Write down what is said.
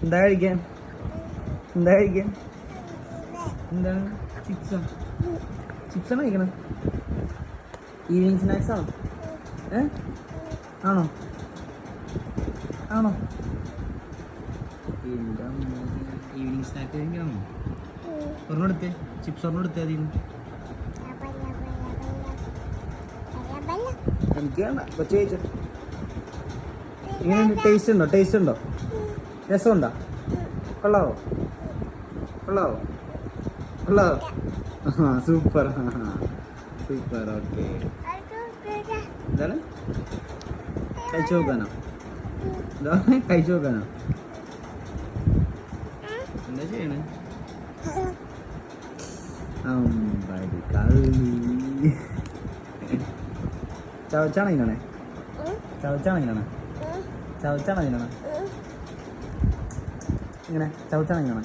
എന്താ കഴിക്കാൻ? എന്താ കഴിക്കാൻ? എന്താണ്? ചിപ്സാ? ചിപ്സാണ് കഴിക്കണം? ഈവനിങ് സ്നാക്സ് ആണോ? ആണോ? ആണോ? ഈവനിങ് സ്നാക്ക് കഴിക്കണോ? ഒരെണ്ണം എടുത്തേ, ചിപ്സ് ഒരെണ്ണം എടുത്തേ അതിന്. എനിക്ക് വേണ്ട, കൊച്ചു കഴിച്ചോ. ഇങ്ങനെയുണ്ട്? ടേസ്റ്റ് ഉണ്ടോ? ടേസ്റ്റ് ഉണ്ടോ? രസമുണ്ടോ? കൊള്ളാവോ? കൊള്ളാവോ? കൊള്ളാവോ? ആ സൂപ്പർ, സൂപ്പർ. ഓക്കെ, എന്താണ് കഴിച്ചു നോക്കാനോ? എന്താ കഴിച്ചു നോക്കാനോ? എന്താ ചെയ്യണേ? ചവച്ചാണോ ഇങ്ങനെ? ചവച്ചാണോ ഇങ്ങനെ? ചവച്ചാണോ ഇങ്ങനെ? ഇങ്ങനെ ചവച്ചാണോ ഇങ്ങനെ?